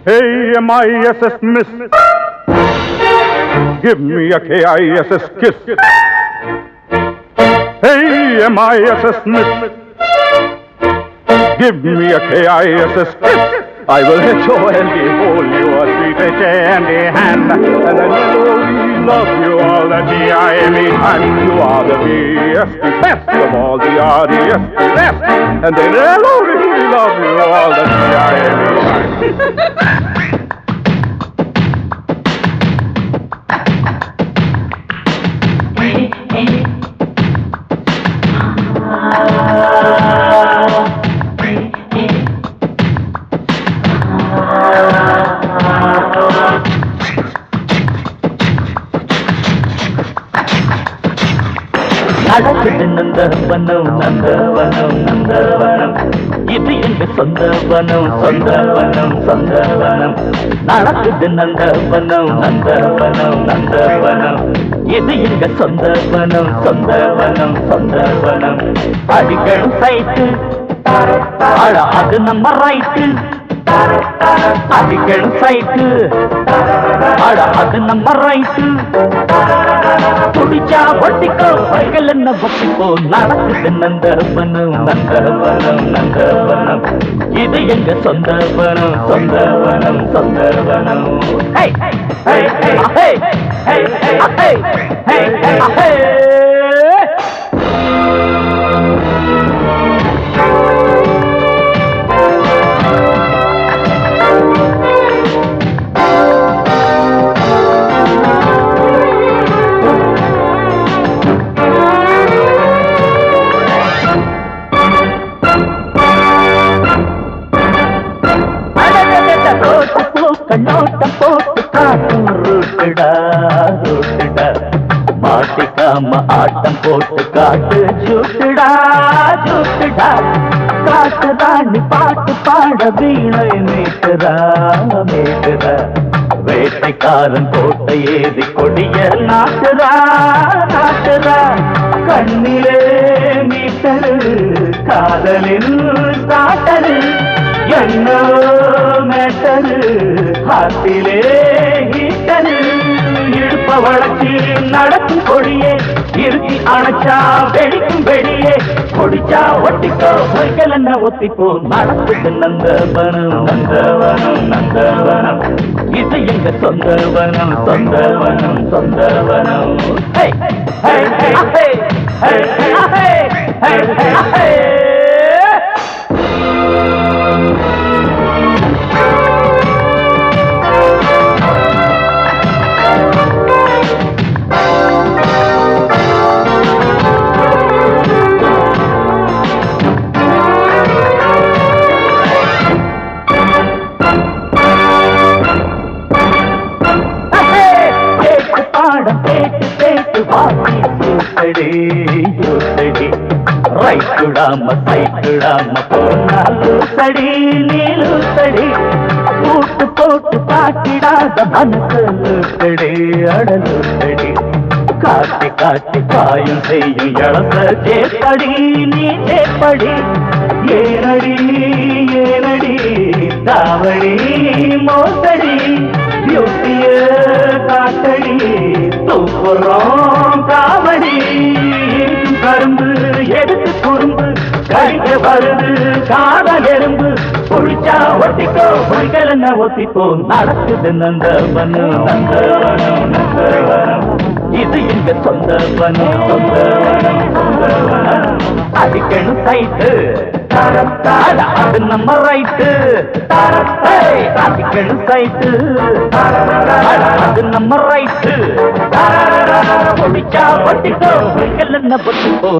Hey, M-I-S-S miss, give me a K-I-S-S kiss. Hey, M-I-S-S miss, give me a K-I-S-S kiss. I will H-O-L-D, hold you a sweet H-A-N-D hand, and then we love you all the D-I-M-E time. You are the B-S-T best of all the R-D-S-T best, and then we love you all the D-I-M-E time. நடக்குது நந்தவனம் நந்தவனம் நந்தவனம் இது எங்க சொந்தவனம் சொந்தவனம் சொந்தவனம் நடக்குது நந்தவனம் நந்தவனம் நந்தவனம் இது எங்க சொந்தவனம் சொந்தவனம் சொந்தவனம் அடிக்கணும் சைட்டு அது நம்ம ரைட்டு அடிக்கணும் சைட்டு அது நம்ம ரைட்டு துடிச்சா ஒட்டிக்கோ பைகள் என்ன ஒட்டிக்கோ நடக்குது நந்தவனம் நந்தவனம் நந்தவனம் இது எங்க சொந்தவனம் சொந்தவனம் சொந்தவனம் கண்ணோட்டம் போட்டு காட்டும் ரூட்டுடா ரூட்டுடா மாட்டிக்காம ஆட்டம் போட்டு காட்டு ஜூட்டுடா ஜூட்டுடா காட்டு ராணி பாட்டு பாட வீணை மீட்டுறா மீட்டுறா வேட்டைக்காரன் கோட்டை ஏறி கொடிய நாட்டுறா நாட்டுறா கண்ணிலே மீட்டரு காதலில் காட்டரு என்னோ மேட்டரு ஹாத்திலே ஹீட்டரு இழுப்ப வளர்ச்சி நடக்கும் கொடியே இருத்தி அணைச்சா வெடிக்கும் வெடியே கொடிச்சா ஒட்டிக்கோ பொய்கள் என்ன ஒத்திப்போ நடக்குது நந்தவனம் நந்தவனம் நந்தவனம் இது எங்க சொந்தவனம் சொந்தவனம் சொந்தவனம் ரைட்டுடாம சைட்டுடாம போனாலூசடி நீலூசடி கூட்டு போட்டு காட்டிடாத மனசு லூசடி அடலூசடி காட்டி காட்டி காயம் செய்யும் இழந்த சேப்படி நீ சேப்படி ஏனடி ஏனடி தாவடி மோசடி யூட்டிய காட்டடி தூக்குறோம் காவடி கரும்பு எடுத்து குறும்பு கடிக்க வருது காதல் எறும்பு பொழிச்சா ஒட்டிக்கோ பொய்கள் என்ன ஒத்திப்போ நடக்குது நந்தவனம் நந்தவனம் நந்தவனம் இது எங்க சொந்தவனம் சொந்தவனம் சொந்தவனம் அடிக்கணும் சைட்டு அது நம்ம ரைட்டு அடிக்கணும் சைட்டு அது நம்ம ரைட்டு பொழிச்சா ஒட்டிக்கோ பொய்கள் என்ன ஒத்திப்போ